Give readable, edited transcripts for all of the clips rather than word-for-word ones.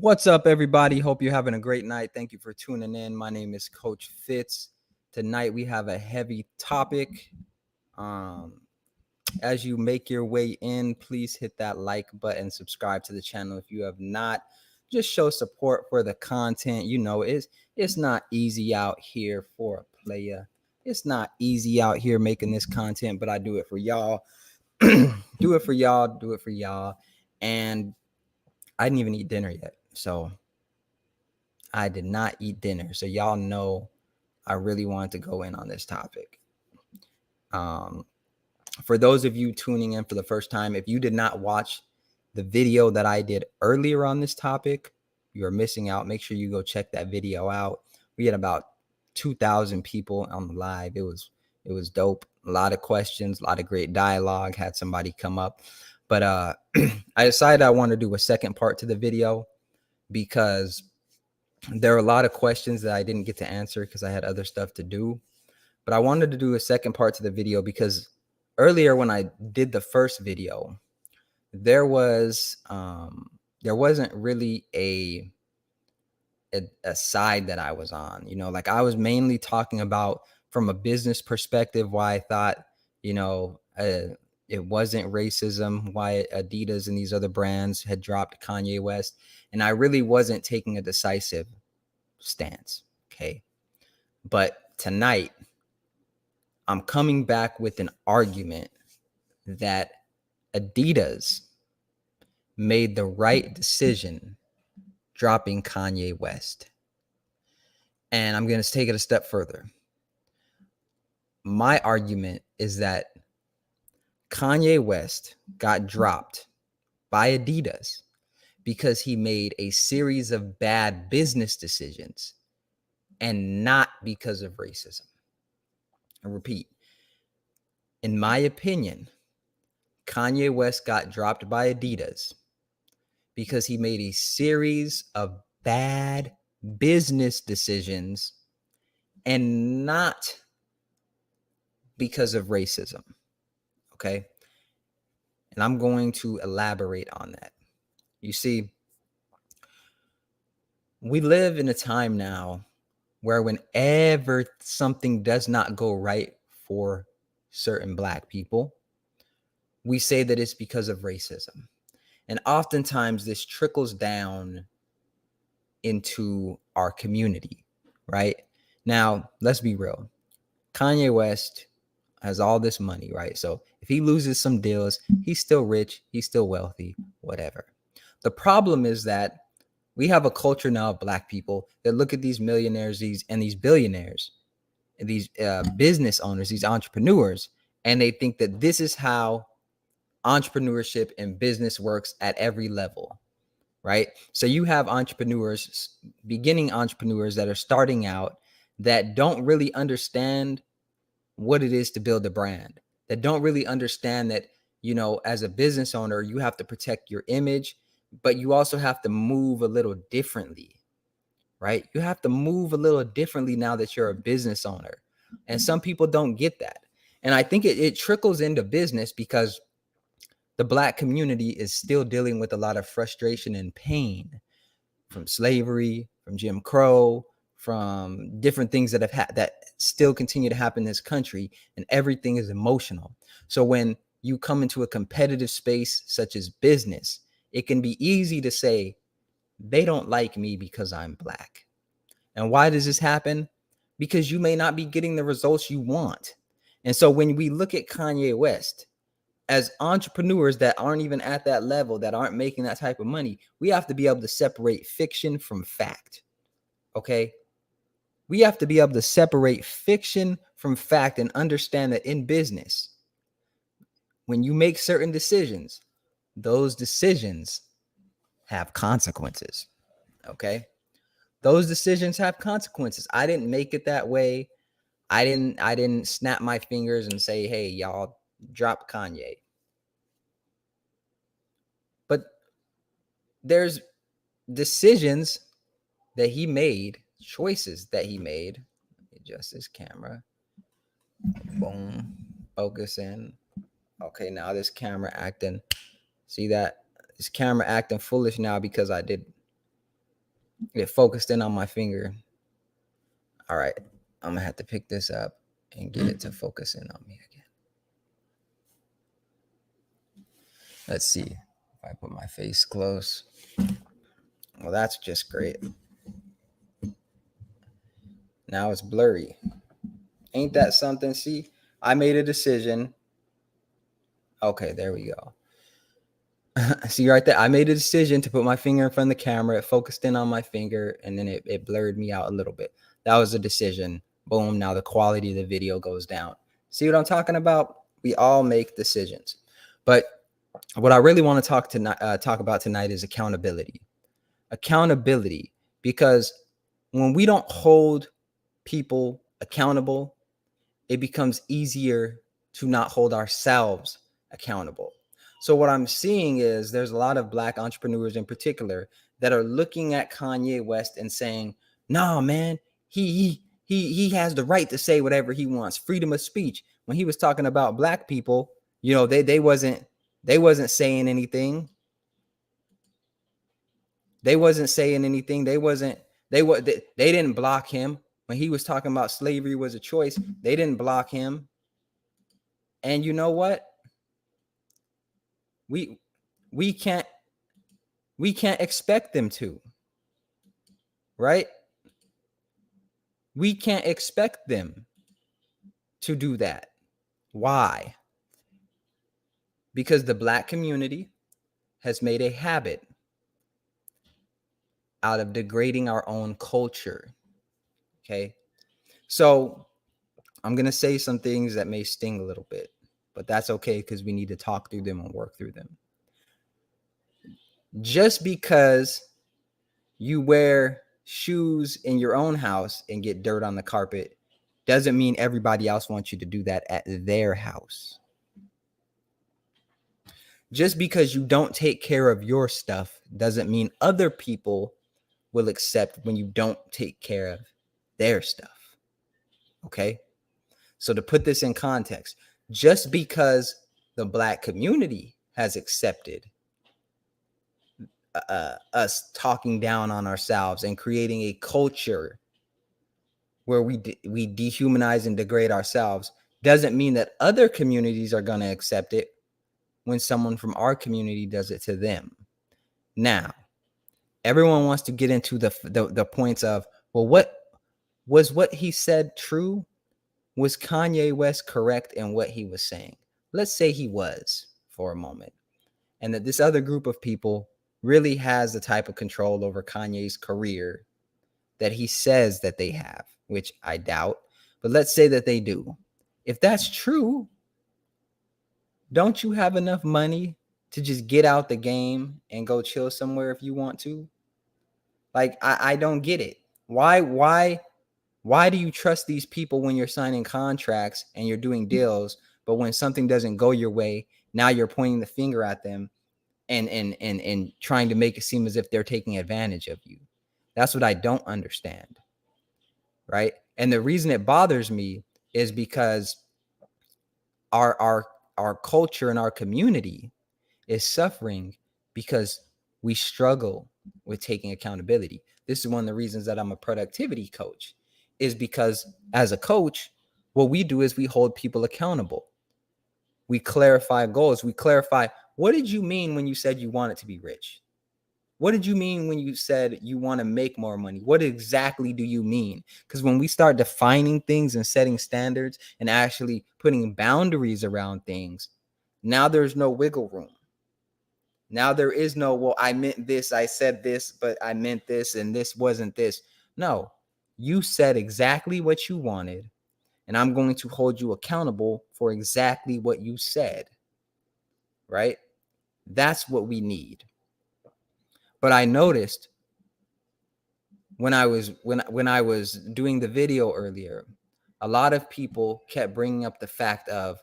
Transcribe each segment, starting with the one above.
What's up, everybody? Hope you're having a great night. Thank you for tuning in. My name is Coach Fitz. Tonight we have a heavy topic. As you make your way in, please hit that like button, subscribe to the channel if you have not. Just show support for the content. You know, it's not easy out here for a player. It's not easy out here making this content, but I do it for y'all. Do it for y'all. And I didn't even eat dinner yet. So I did not eat dinner. So y'all know I really wanted to go in on this topic. For those of you tuning in for the first time, if you did not watch the video that I did earlier on this topic, you're missing out. Make sure you go check that video out. We had about 2,000 people on the live. It was dope. A lot of questions, a lot of great dialogue. Had somebody come up. But I decided I want to do a second part to the video because there are a lot of questions that I didn't get to answer because I had other stuff to do. But I wanted to do a second part to the video because earlier when I did the first video, there wasn't really a side that I was on. You know, like I was mainly talking about from a business perspective why I thought, you know, it wasn't racism, why Adidas and these other brands had dropped Kanye West. And I really wasn't taking a decisive stance. Okay. But tonight, I'm coming back with an argument that Adidas made the right decision dropping Kanye West. And I'm going to take it a step further. My argument is that Kanye West got dropped by Adidas because he made a series of bad business decisions and not because of racism. I repeat, in my opinion, Kanye West got dropped by Adidas because he made a series of bad business decisions and not because of racism. Okay. And I'm going to elaborate on that. You see, we live in a time now where whenever something does not go right for certain Black people, we say that it's because of racism. And oftentimes this trickles down into our community, right? Now, let's be real. Kanye West has all this money, right? So if he loses some deals, he's still rich, he's still wealthy, whatever. The problem is that we have a culture now of Black people that look at these millionaires, these billionaires, and these business owners, these entrepreneurs, and they think that this is how entrepreneurship and business works at every level, right? So you have entrepreneurs, beginning entrepreneurs that are starting out that don't really understand what it is to build a brand, that don't really understand that, you know, as a business owner, you have to protect your image, but you also have to move a little differently, right? You have to move a little differently now that you're a business owner. And some people don't get that. And I think it trickles into business because the Black community is still dealing with a lot of frustration and pain from slavery, from Jim Crow, from different things that that still continue to happen in this country, and everything is emotional. So when you come into a competitive space such as business, it can be easy to say, they don't like me because I'm Black. And why does this happen? Because you may not be getting the results you want. And so when we look at Kanye West, as entrepreneurs that aren't even at that level, that aren't making that type of money, we have to be able to separate fiction from fact. Okay? We have to be able to separate fiction from fact and understand that in business, when you make certain decisions, those decisions have consequences. Okay? Those decisions have consequences. I didn't make it that way. I didn't snap my fingers and say, hey, y'all, drop Kanye. But there's decisions that he made, choices that he made. Adjust this camera. Boom. Focus in. Okay, now this camera acting. See that? This camera acting foolish now because I did It focused in on my finger. All right, I'm gonna have to pick this up and get it to focus in on me again. Let's see if I put my face close. Well, that's just great. Now it's blurry. Ain't that something? See, I made a decision. Okay, there we go. See right there, I made a decision to put my finger in front of the camera. It focused in on my finger, and then it blurred me out a little bit. That was a decision. Boom, now the quality of the video goes down. See what I'm talking about? We all make decisions. But what I really want to talk about tonight is accountability. Accountability, because when we don't hold people accountable, it becomes easier to not hold ourselves accountable. So what I'm seeing is there's a lot of Black entrepreneurs in particular that are looking at Kanye West and saying, "Nah, man, he has the right to say whatever he wants, freedom of speech." When he was talking about Black people, they wasn't saying anything. They wasn't saying anything. They didn't block him when he was talking about slavery was a choice. They didn't block him. And you know what? We can't expect them to, right? We can't expect them to do that. Why? Because the Black community has made a habit out of degrading our own culture. Okay. So I'm going to say some things that may sting a little bit, but that's okay because we need to talk through them and work through them. Just because you wear shoes in your own house and get dirt on the carpet doesn't mean everybody else wants you to do that at their house. Just because you don't take care of your stuff doesn't mean other people will accept when you don't take care of their stuff. Okay? So to put this in context, just because the Black community has accepted us talking down on ourselves and creating a culture where we dehumanize and degrade ourselves doesn't mean that other communities are going to accept it when someone from our community does it to them. Now, everyone wants to get into the points of, well, what he said true? Was Kanye West correct in what he was saying? Let's say he was for a moment, and that this other group of people really has the type of control over Kanye's career that he says that they have, which I doubt, but let's say that they do. If that's true, don't you have enough money to just get out the game and go chill somewhere if you want to? Like, I don't get it. Why do you trust these people when you're signing contracts and you're doing deals, but when something doesn't go your way, now you're pointing the finger at them and trying to make it seem as if they're taking advantage of you? That's what I don't understand. Right? And the reason it bothers me is because our culture and our community is suffering because we struggle with taking accountability. This is one of the reasons that I'm a productivity coach, is because as a coach, what we do is we hold people accountable. We clarify goals. We clarify, what did you mean when you said you wanted to be rich? What did you mean when you said you want to make more money? What exactly do you mean? Because when we start defining things and setting standards and actually putting boundaries around things, now there's no wiggle room. Now there is no, well, I meant this, I said this, but I meant this, and this wasn't this. No, you said exactly what you wanted, and I'm going to hold you accountable for exactly what you said. Right? That's what we need. But I noticed when I was doing the video earlier, a lot of people kept bringing up the fact of,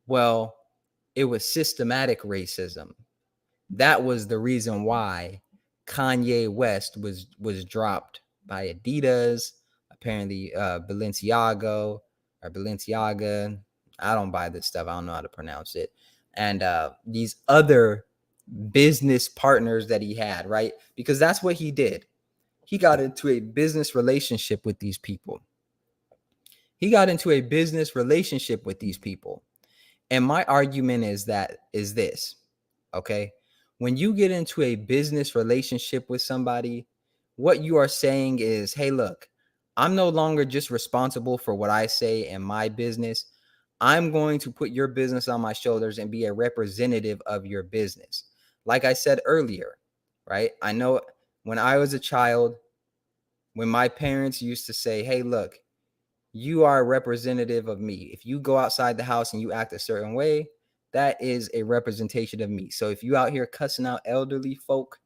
well, it was systematic racism. That was the reason why Kanye West was dropped by Adidas, apparently Balenciaga. I don't buy this stuff. I don't know how to pronounce it. And these other business partners that he had, right? Because that's what he did. he got into a business relationship with these people. He got into a business relationship with these people. And my argument is this, okay? When you get into a business relationship with somebody, what you are saying is, hey, look, I'm no longer just responsible for what I say in my business. I'm going to put your business on my shoulders and be a representative of your business. Like I said earlier, right? I know when I was a child, when my parents used to say, hey, look, you are a representative of me. If you go outside the house and you act a certain way, that is a representation of me. So if you out here cussing out elderly folk,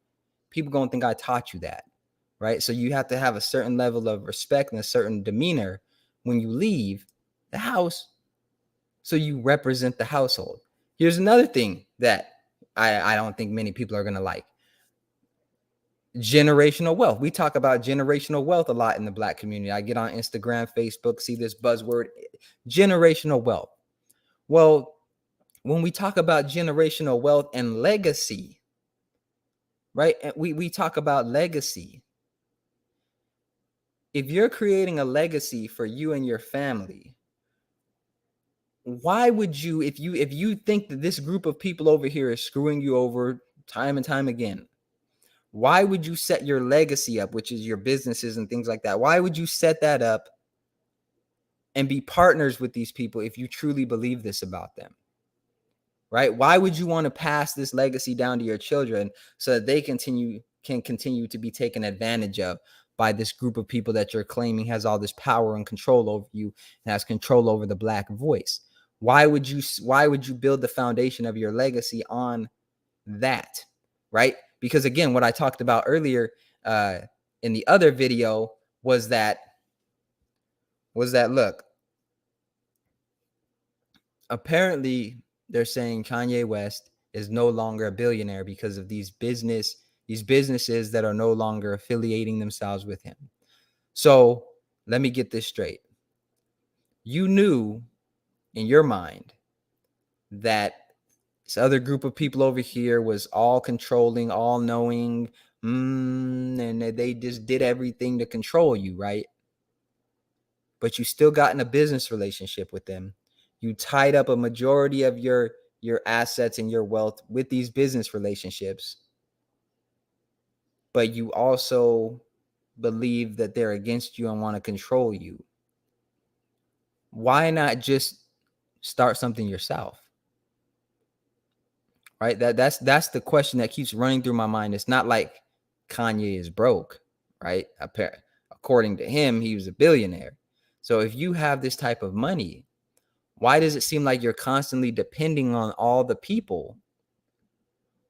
people gonna think I taught you that, right? So you have to have a certain level of respect and a certain demeanor when you leave the house, so you represent the household. Here's another thing that I don't think many people are gonna like. Generational wealth. We talk about generational wealth a lot in the Black community. I get on Instagram, Facebook, see this buzzword, generational wealth. Well, when we talk about generational wealth and legacy, right? We talk about legacy. If you're creating a legacy for you and your family, why would you, if you think that this group of people over here is screwing you over time and time again, why would you set your legacy up, which is your businesses and things like that? Why would you set that up and be partners with these people if you truly believe this about them? Right? Why would you want to pass this legacy down to your children so that they can continue to be taken advantage of by this group of people that you're claiming has all this power and control over you and has control over the Black voice? Why would you build the foundation of your legacy on that? Right? Because again, what I talked about earlier in the other video was that look, apparently they're saying Kanye West is no longer a billionaire because of these businesses that are no longer affiliating themselves with him. So let me get this straight. You knew in your mind that this other group of people over here was all controlling, all knowing, and they just did everything to control you, right? But you still got in a business relationship with them. You tied up a majority of your assets and your wealth with these business relationships, but you also believe that they're against you and want to control you. Why not just start something yourself? Right? That's the question that keeps running through my mind. It's not like Kanye is broke, right? According to him, he was a billionaire. So if you have this type of money, why does it seem like you're constantly depending on all the people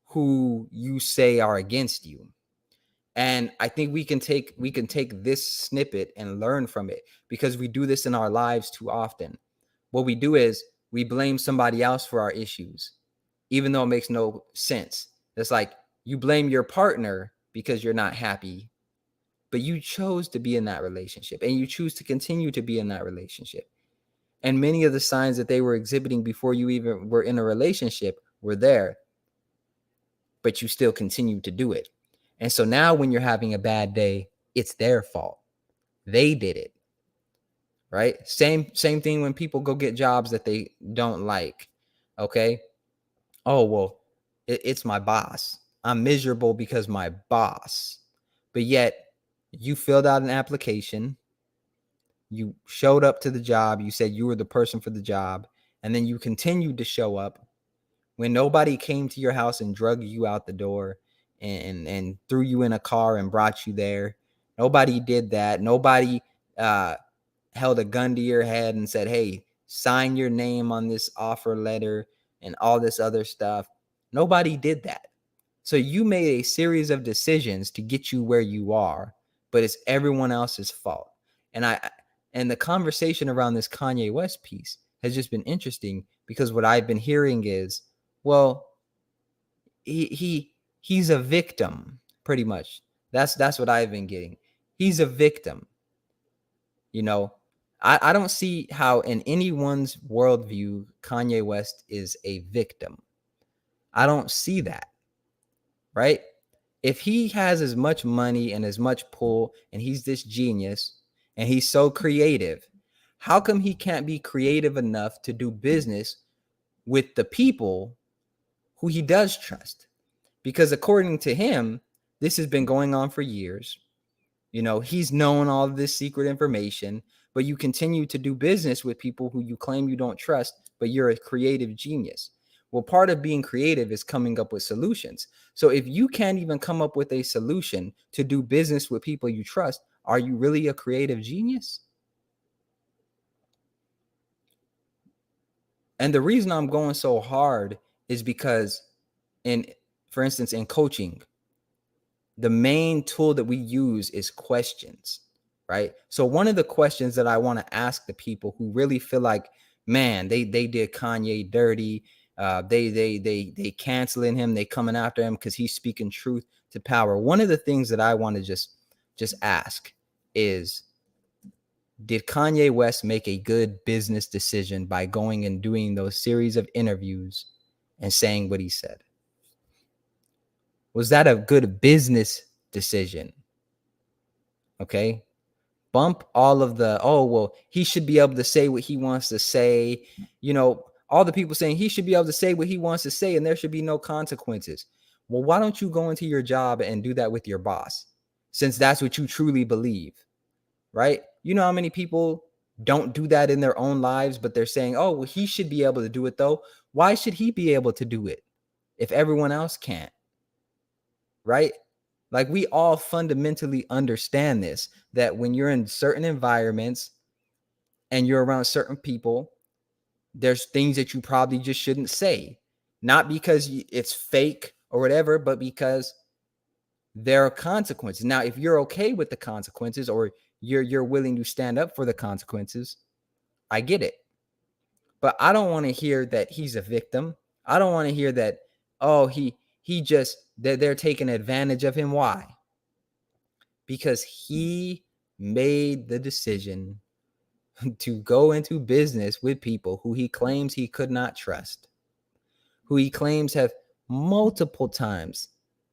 who you say are against you? And I think we can take this snippet and learn from it, because we do this in our lives too often. What we do is we blame somebody else for our issues, even though it makes no sense. It's like you blame your partner because you're not happy, but you chose to be in that relationship and you choose to continue to be in that relationship. And many of the signs that they were exhibiting before you even were in a relationship were there, but you still continue to do it. And so now when you're having a bad day, it's their fault. They did it. Right? Same thing when people go get jobs that they don't like. Okay? Oh, well, it's my boss. I'm miserable because my boss. But yet you filled out an application. You showed up to the job. You said you were the person for the job. And then you continued to show up when nobody came to your house and drug you out the door and threw you in a car and brought you there. Nobody did that. Nobody held a gun to your head and said, hey, sign your name on this offer letter and all this other stuff. Nobody did that. So you made a series of decisions to get you where you are, but it's everyone else's fault. And the conversation around this Kanye West piece has just been interesting, because what I've been hearing is, well, he's a victim, pretty much. That's what I've been getting. He's a victim. You know, I don't see how in anyone's worldview Kanye West is a victim. I don't see that. Right? If he has as much money and as much pull, and he's this genius and he's so creative, how come he can't be creative enough to do business with the people who he does trust? Because according to him, this has been going on for years. He's known all of this secret information, but you continue to do business with people who you claim you don't trust, but you're a creative genius. Well, part of being creative is coming up with solutions. So if you can't even come up with a solution to do business with people you trust, are you really a creative genius? And the reason I'm going so hard is because for instance, in coaching, the main tool that we use is questions, right? So one of the questions that I want to ask the people who really feel like, man, they did Kanye dirty, they canceling him, they coming after him because he's speaking truth to power. One of the things that I want to just ask is, did Kanye West make a good business decision by going and doing those series of interviews and saying what he said? Was that a good business decision? Okay. Bump all of the, oh, well, he should be able to say what he wants to say. All the people saying he should be able to say what he wants to say and there should be no consequences. Well, why don't you go into your job and do that with your boss, since that's what you truly believe, right? You know how many people don't do that in their own lives, but they're saying, oh, well, he should be able to do it though. Why should he be able to do it if everyone else can't? Right? Like, we all fundamentally understand this, that when you're in certain environments and you're around certain people, there's things that you probably just shouldn't say, not because it's fake or whatever, but because there are consequences. Now, if you're okay with the consequences, or you're willing to stand up for the consequences, I get it. But I don't want to hear that he's a victim. I don't want to hear that, oh, he just, that they're taking advantage of him. Why? Because he made the decision to go into business with people who he claims he could not trust, who he claims have multiple times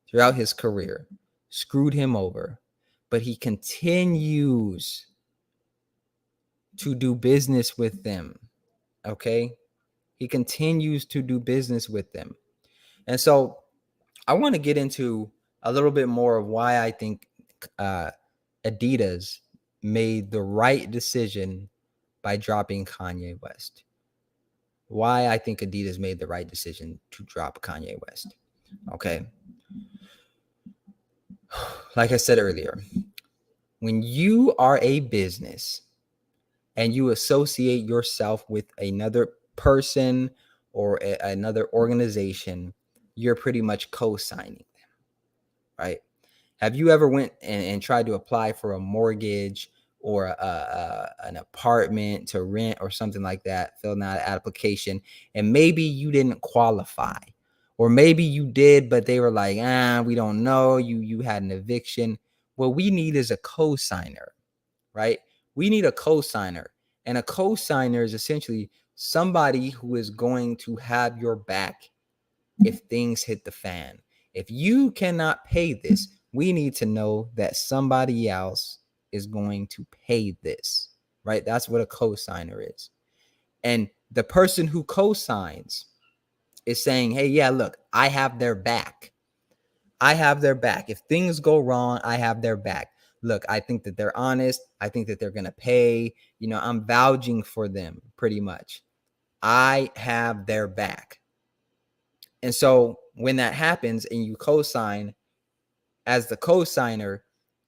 throughout his career screwed him over. But he continues to do business with them. Okay? He continues to do business with them. And so I want to get into a little bit more of why I think Adidas made the right decision by dropping Kanye West. Why I think Adidas made the right decision to drop Kanye West. Okay. Like I said earlier, when you are a business and you associate yourself with another person or another organization, you're pretty much co-signing them, right? Have you ever went and tried to apply for a mortgage or an apartment to rent or something like that, filling out an application, and maybe you didn't qualify, or maybe you did, but they were like, we don't know, you had an eviction? What we need is a co-signer, right? We need a co-signer, and a co-signer is essentially somebody who is going to have your back if things hit the fan. If you cannot pay this, we need to know that somebody else is going to pay this, right? That's what a co-signer is. And the person who co-signs is saying, hey, yeah, look, I have their back. I have their back. If things go wrong, I have their back. Look, I think that they're honest. I think that they're going to pay. I'm vouching for them pretty much. I have their back. And so when that happens and you co-sign, as the co-signer,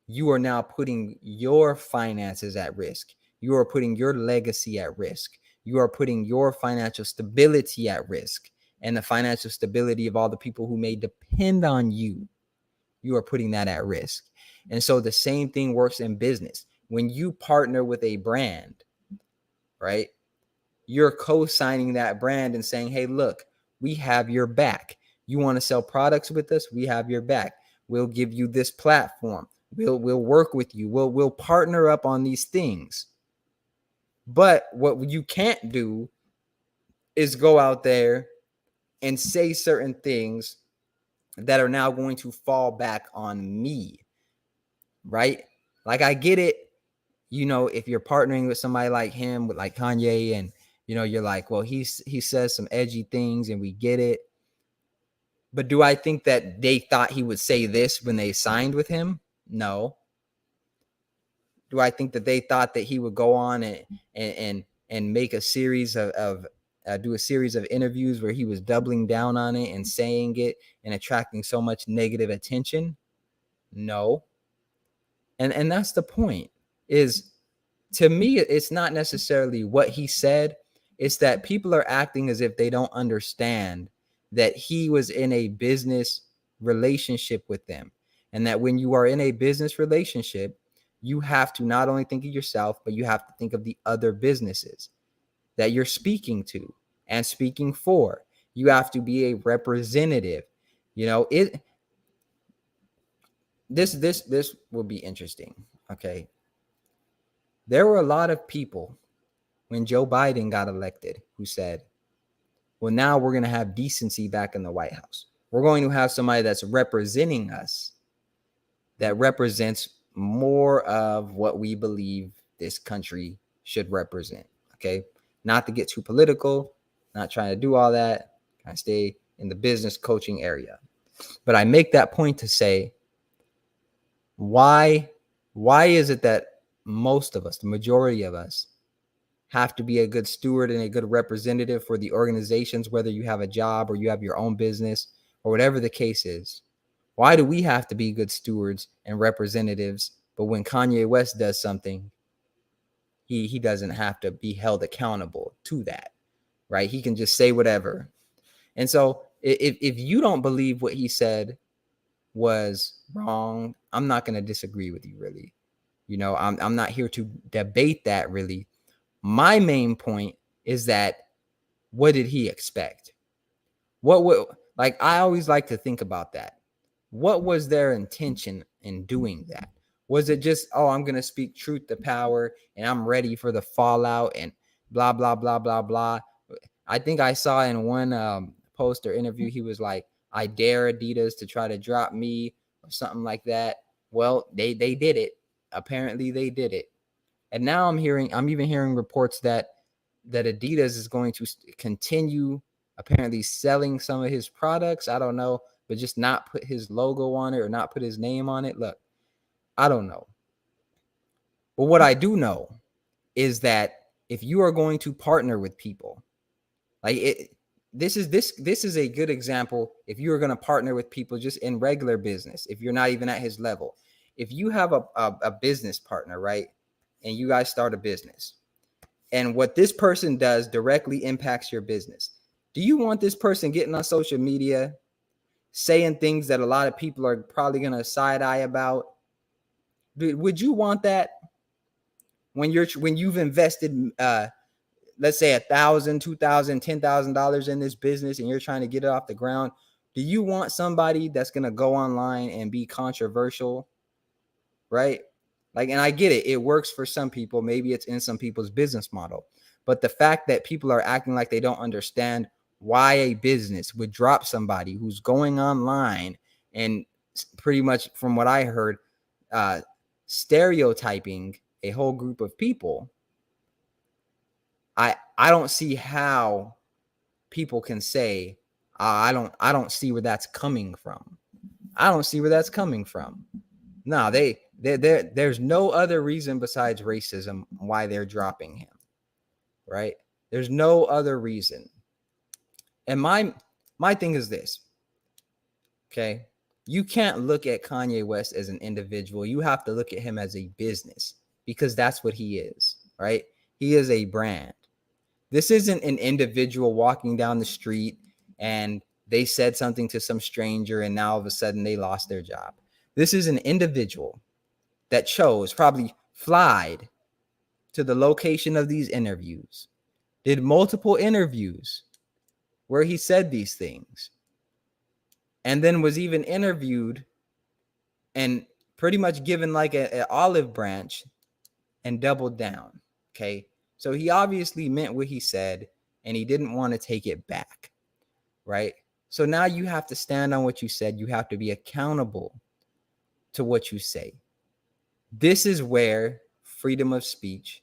you are now putting your finances at risk. You are putting your legacy at risk. You are putting your financial stability at risk, and the financial stability of all the people who may depend on you. You are putting that at risk. And so the same thing works in business. When you partner with a brand, right, you're co-signing that brand and saying, hey, look, we have your back. You want to sell products with us? We have your back. We'll give you this platform. We'll work with you. We'll partner up on these things. But what you can't do is go out there and say certain things that are now going to fall back on me, right? Like, I get it. If you're partnering with somebody like him, with like Kanye, and you're like, well, he says some edgy things and we get it. But do I think that they thought he would say this when they signed with him? No. Do I think that they thought that he would go on and make a series of do a series of interviews where he was doubling down on it and saying it and attracting so much negative attention? No. And that's the point. Is, to me, it's not necessarily what he said. It's that people are acting as if they don't understand that he was in a business relationship with them. And that when you are in a business relationship, you have to not only think of yourself, but you have to think of the other businesses that you're speaking to and speaking for. You have to be a representative. This will be interesting. Okay. There were a lot of people when Joe Biden got elected who said, well, now we're going to have decency back in the White House. We're going to have somebody that's representing us, that represents more of what we believe this country should represent. Okay. Not to get too political, not trying to do all that. I stay in the business coaching area. But I make that point to say, why is it that most of us, the majority of us, have to be a good steward and a good representative for the organizations, whether you have a job or you have your own business or whatever the case is? Why do we have to be good stewards and representatives? But when Kanye West does something, he doesn't have to be held accountable to that, right? He can just say whatever. And so if you don't believe what he said was wrong, I'm not going to disagree with you, really. I'm not here to debate that, really. My main point is that, what did he expect? I always like to think about that. What was their intention in doing that? Was it just, oh, I'm going to speak truth to power and I'm ready for the fallout and blah, blah, blah, blah, blah. I think I saw in one post or interview, he was like, I dare Adidas to try to drop me or something like that. Well, they did it. Apparently they did it. And now I'm even hearing reports that Adidas is going to continue apparently selling some of his products. I don't know, but just not put his logo on it or not put his name on it. Look, I don't know. But what I do know is that if you are going to partner with people, this is a good example. If you are going to partner with people just in regular business, if you're not even at his level, if you have a business partner, right, and you guys start a business, and what this person does directly impacts your business, do you want this person getting on social media saying things that a lot of people are probably going to side eye about? Would you want that when you've invested, let's say $1,000, $2,000, $10,000 in this business and you're trying to get it off the ground? Do you want somebody that's going to go online and be controversial? Right? And I get it. It works for some people. Maybe it's in some people's business model. But the fact that people are acting like they don't understand why a business would drop somebody who's going online and pretty much, from what I heard, stereotyping a whole group of people, I don't see how people can say, I don't see where that's coming from. I don't see where that's coming from. No, there's no other reason besides racism why they're dropping him, right? There's no other reason. And my thing is this, okay? You can't look at Kanye West as an individual. You have to look at him as a business, because that's what he is, right? He is a brand. This isn't an individual walking down the street and they said something to some stranger and now all of a sudden they lost their job. This is an individual that chose, probably flied to the location of these interviews, did multiple interviews where he said these things, and then was even interviewed and pretty much given like an olive branch and doubled down. Okay. So he obviously meant what he said and he didn't want to take it back. Right. So now you have to stand on what you said. You have to be accountable to what you say. This is where freedom of speech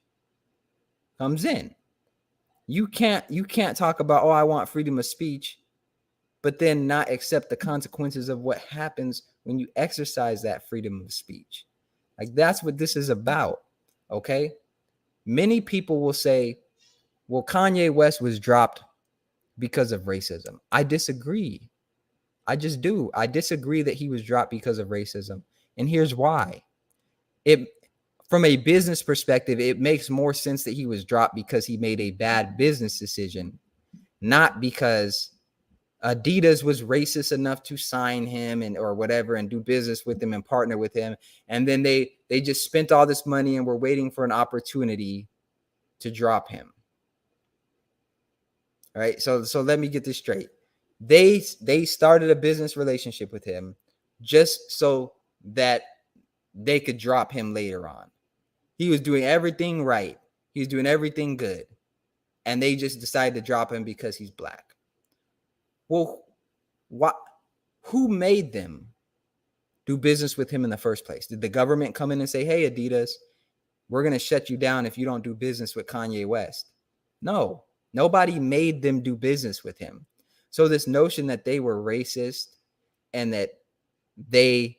comes in. You can't talk about, oh, I want freedom of speech, but then not accept the consequences of what happens when you exercise that freedom of speech. Like, that's what this is about. Okay. Many people will say, well, Kanye West was dropped because of racism. I disagree. I just do. I disagree that he was dropped because of racism. And here's why. It From a business perspective, it makes more sense that he was dropped because he made a bad business decision, not because Adidas was racist enough to sign him and or whatever and do business with him and partner with him. And then they just spent all this money and were waiting for an opportunity to drop him. All right. So let me get this straight. They started a business relationship with him just so that they could drop him later on. He was doing everything right. He was doing everything good. And they just decided to drop him because he's black. Well, what? Who made them do business with him in the first place? Did the government come in and say, hey, Adidas, we're going to shut you down if you don't do business with Kanye West? No, nobody made them do business with him. So this notion that they were racist and that they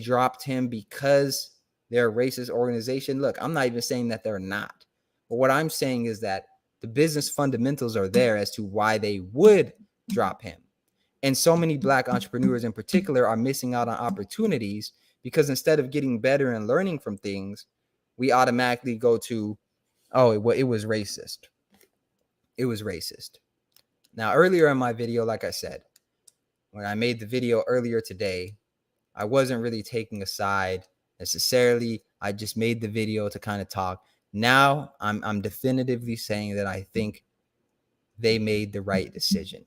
dropped him because they're a racist organization. Look, I'm not even saying that they're not. But what I'm saying is that the business fundamentals are there as to why they would drop him. And so many black entrepreneurs in particular are missing out on opportunities because instead of getting better and learning from things, we automatically go to, oh, it was racist. It was racist. Now, earlier in my video, like I said, when I made the video earlier today, I wasn't really taking a side necessarily. I just made the video to kind of talk. Now I'm definitively saying that I think they made the right decision.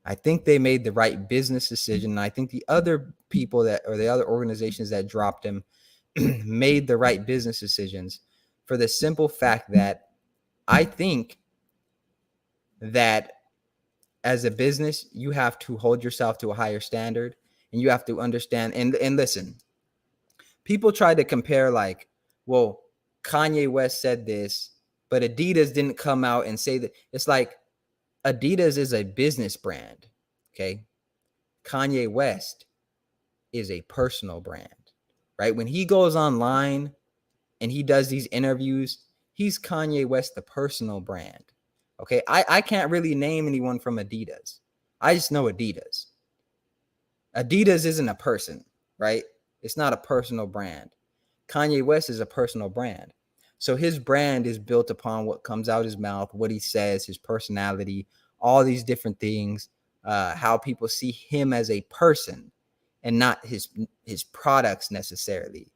I think they made the right business decision. And I think the other people that, or the other organizations that dropped him made the right business decisions for the simple fact that I think that as a business, you have to hold yourself to a higher standard and you have to understand and listen. People try to compare like, well, Kanye West said this, but Adidas didn't come out and say that. It's like Adidas is a business brand. Okay. Kanye West is a personal brand, right? When he goes online and he does these interviews, he's Kanye West, the personal brand. Okay. I can't really name anyone from Adidas. I just know Adidas. Adidas isn't a person, right? It's not a personal brand. Kanye West is a personal brand. So his brand is built upon what comes out his mouth, what he says, his personality, all these different things, how people see him as a person and not his products necessarily,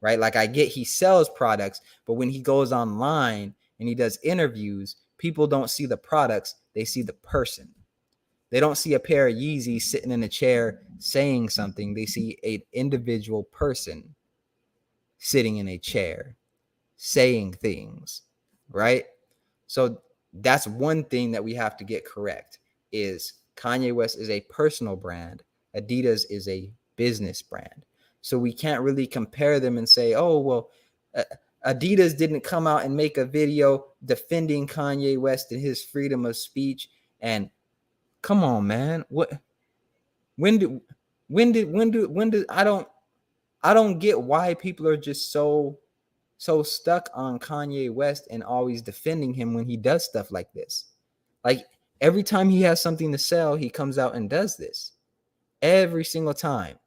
right? Like I get he sells products, but when he goes online and he does interviews, people don't see the products, they see the person. They don't see a pair of Yeezys sitting in a chair saying something. They see an individual person sitting in a chair saying things, right? So that's one thing that we have to get correct is Kanye West is a personal brand. Adidas is a business brand. So we can't really compare them and say, oh, well, Adidas didn't come out and make a video defending Kanye West and his freedom of speech. And come on, man. When did I don't get why people are just so stuck on Kanye West and always defending him when he does stuff like this. Like every time he has something to sell, he comes out and does this. Every single time.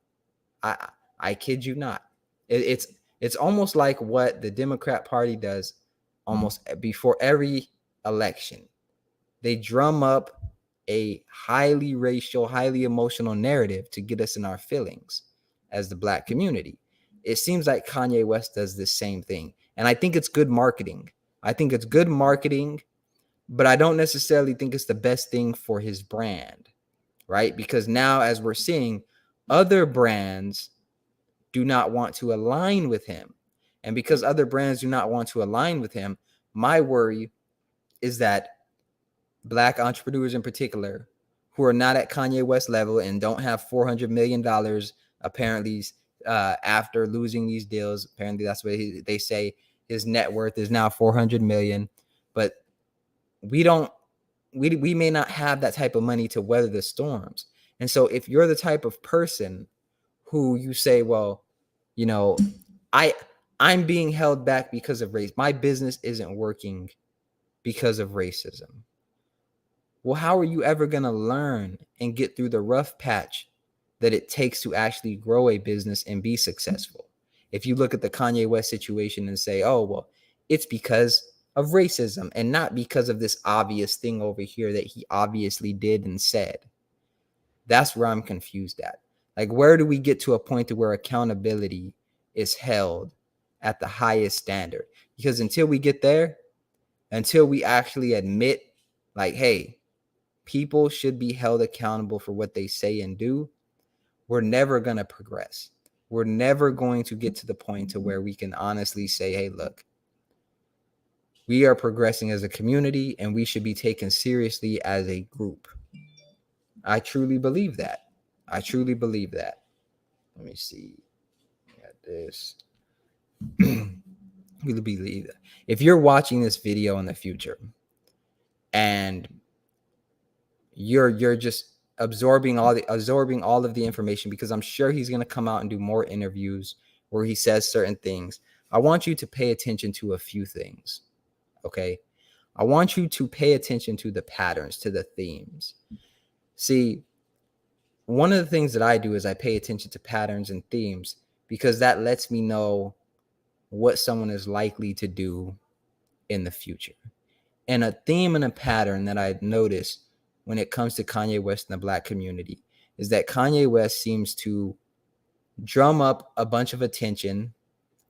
I kid you not. It's almost like what the Democrat Party does almost before every election. They drum up a highly racial, highly emotional narrative to get us in our feelings as the black community. It seems like Kanye West does the same thing. And I think it's good marketing. I think it's good marketing, but I don't necessarily think it's the best thing for his brand, right? Because now, as we're seeing, other brands do not want to align with him. And because other brands do not want to align with him, my worry is that black entrepreneurs in particular who are not at Kanye West level and don't have $400 million apparently after losing these deals. Apparently that's what they say his net worth is now 400 million. But we may not have that type of money to weather the storms. And so if you're the type of person who you say, well, you know, I'm being held back because of race. My business isn't working because of racism. Well, how are you ever going to learn and get through the rough patch that it takes to actually grow a business and be successful? If you look at the Kanye West situation and say, oh, well, it's because of racism and not because of this obvious thing over here that he obviously did and said. That's where I'm confused at. Like, where do we get to a point to where accountability is held at the highest standard? Because until we get there, until we actually admit, like, hey, people should be held accountable for what they say and do, we're never going to progress. We're never going to get to the point to where we can honestly say, hey, look, we are progressing as a community and we should be taken seriously as a group. I truly believe that. I truly believe that. Let me see. Got this. Really believe that. If you're watching this video in the future and you're just absorbing all of the information, because I'm sure he's going to come out and do more interviews where he says certain things, I want you to pay attention to a few things. Okay? I want you to pay attention to the patterns, to the themes. See, one of the things that I do is I pay attention to patterns and themes because that lets me know what someone is likely to do in the future. And a theme and a pattern that I notice when it comes to Kanye West and the Black community is that Kanye West seems to drum up a bunch of attention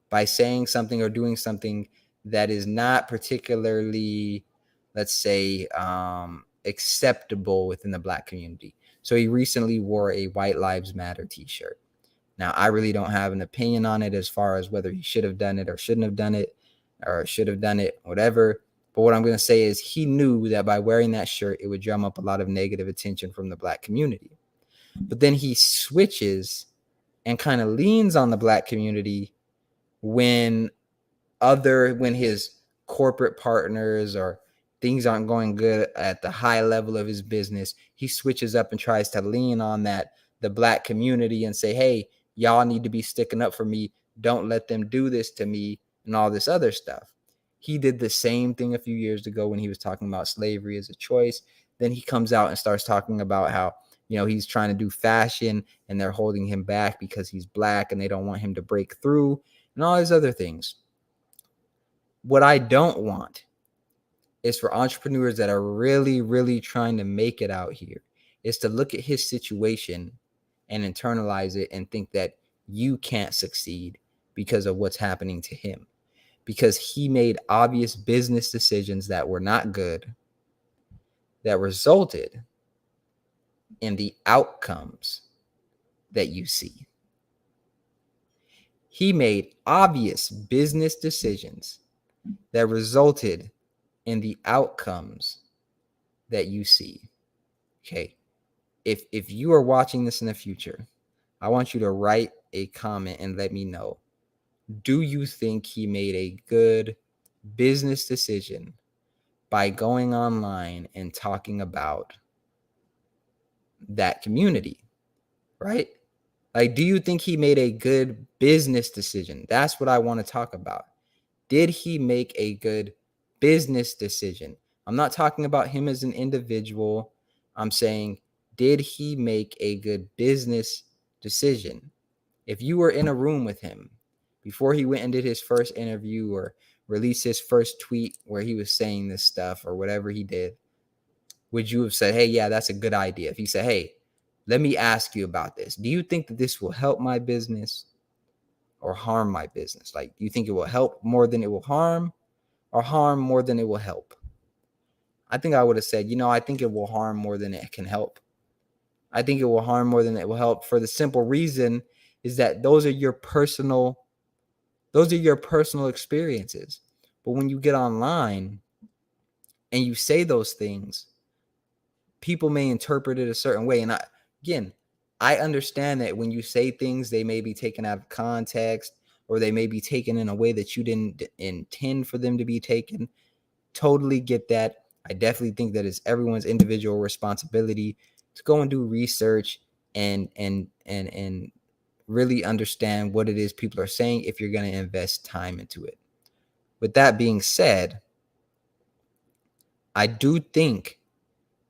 by saying something or doing something that is not particularly, let's say, acceptable within the Black community. So he recently wore a White Lives Matter t-shirt. Now, I really don't have an opinion on it as far as whether he should have done it or shouldn't have done it, or should have done it, whatever. But what I'm going to say is he knew that by wearing that shirt, it would drum up a lot of negative attention from the Black community. But then he switches and kind of leans on the Black community when his corporate partners or things aren't going good at the high level of his business. He switches up and tries to lean on the Black community and say, hey, y'all need to be sticking up for me. Don't let them do this to me and all this other stuff. He did the same thing a few years ago when he was talking about slavery as a choice. Then he comes out and starts talking about how, he's trying to do fashion and they're holding him back because he's Black and they don't want him to break through and all these other things. What I don't want is for entrepreneurs that are really, really trying to make it out here is to look at his situation and internalize it and think that you can't succeed because of what's happening to him. Because he made obvious business decisions that were not good, that resulted in the outcomes that you see. He made obvious business decisions that resulted in the outcomes that you see. Okay. If you are watching this in the future, I want you to write a comment and let me know. Do you think he made a good business decision by going online and talking about that community, right? Like, do you think he made a good business decision? That's what I want to talk about. Did he make a good business decision? I'm not talking about him as an individual. I'm saying, did he make a good business decision? If you were in a room with him before he went and did his first interview or released his first tweet where he was saying this stuff or whatever he did, would you have said, hey, yeah, that's a good idea? If he said, hey, let me ask you about this. Do you think that this will help my business or harm my business? Like, do you think it will help more than it will harm or harm more than it will help? I think I would have said, I think it will harm more than it can help. I think it will harm more than it will help for the simple reason is that those are your personal experiences. But when you get online and you say those things, people may interpret it a certain way. And again, I understand that when you say things, they may be taken out of context, or they may be taken in a way that you didn't intend for them to be taken. Totally get that. I definitely think that it's everyone's individual responsibility to go and do research and really understand what it is people are saying if you're going to invest time into it. With that being said, I do think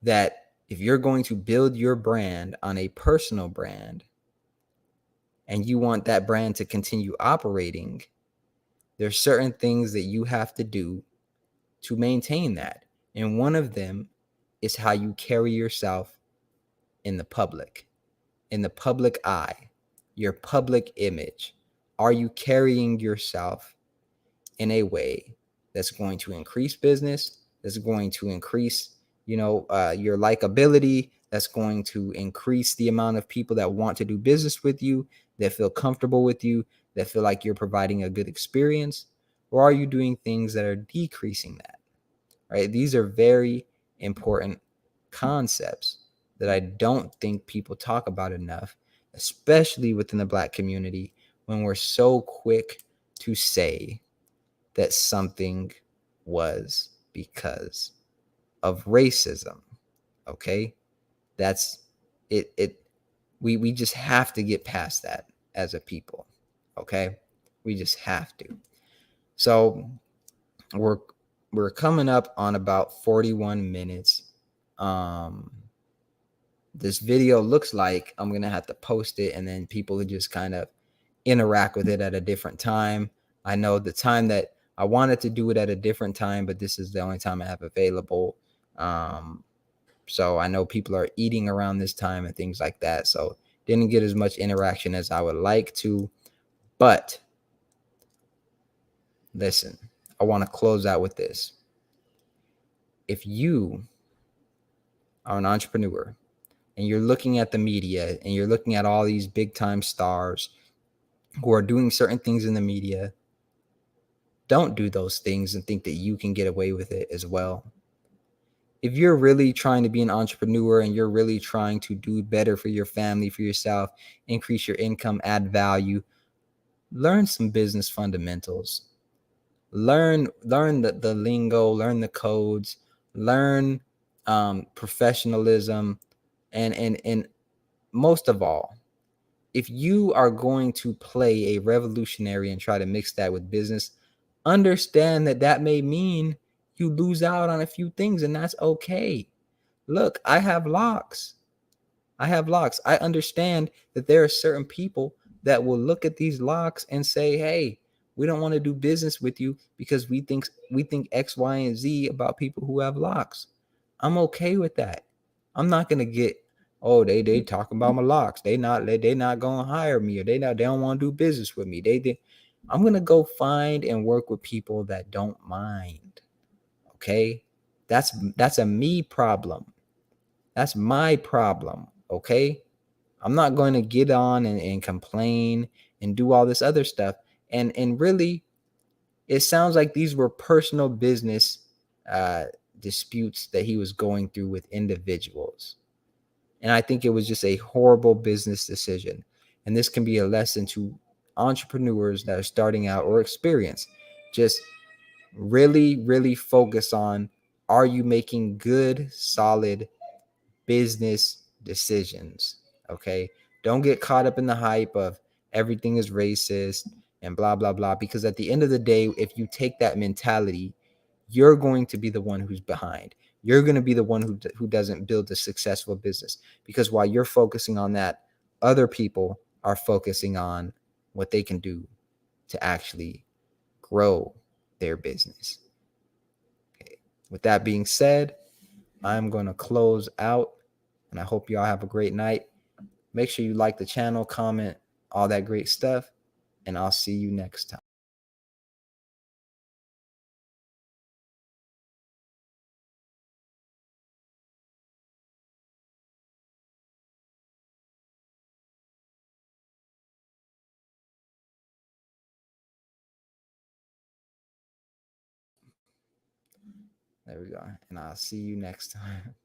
that if you're going to build your brand on a personal brand and you want that brand to continue operating, there's certain things that you have to do to maintain that. And one of them is how you carry yourself in the public eye, your public image. Are you carrying yourself in a way that's going to increase business, that's going to increase, your likability, that's going to increase the amount of people that want to do business with you, that feel comfortable with you, that feel like you're providing a good experience? Or are you doing things that are decreasing that? Right? These are very important concepts that I don't think people talk about enough, especially within the Black community, when we're so quick to say that something was because of racism. Okay? That's it. We just have to get past that as a people. Okay? We just have to. So we're coming up on about 41 minutes. This video looks like I'm gonna have to post it, and then people would just kind of interact with it at a different time. I know the time that I wanted to do it at a different time, but this is the only time I have available. So I know people are eating around this time and things like that. So didn't get as much interaction as I would like to. But listen, I want to close out with this. If you are an entrepreneur and you're looking at the media and you're looking at all these big time stars who are doing certain things in the media, don't do those things and think that you can get away with it as well. If you're really trying to be an entrepreneur and you're really trying to do better for your family, for yourself, increase your income, add value, learn some business fundamentals. Learn the lingo, learn the codes, learn professionalism, and most of all, if you are going to play a revolutionary and try to mix that with business, understand that that may mean you lose out on a few things, and that's okay. Look, I have locks. I understand that there are certain people that will look at these locks and say, "Hey, we don't want to do business with you because we think X, Y, and Z about people who have locks." I'm okay with that. I'm not gonna get, oh, they talking about my locks. They not gonna hire me, or they don't want to do business with me. I'm gonna go find and work with people that don't mind. Okay, that's a me problem. That's my problem. Okay. I'm not going to get on and complain and do all this other stuff. And really, it sounds like these were personal business uh, disputes that he was going through with individuals. And I think it was just a horrible business decision. And this can be a lesson to entrepreneurs that are starting out or experienced. Just really, really focus on, are you making good, solid business decisions? Okay. Don't get caught up in the hype of everything is racist and blah, blah, blah. Because at the end of the day, if you take that mentality, you're going to be the one who's behind. You're going to be the one who doesn't build a successful business. Because while you're focusing on that, other people are focusing on what they can do to actually grow their business. Okay. With that being said, I'm going to close out, and I hope y'all have a great night. Make sure you like the channel, comment, all that great stuff, and I'll see you next time. There we go. And I'll see you next time.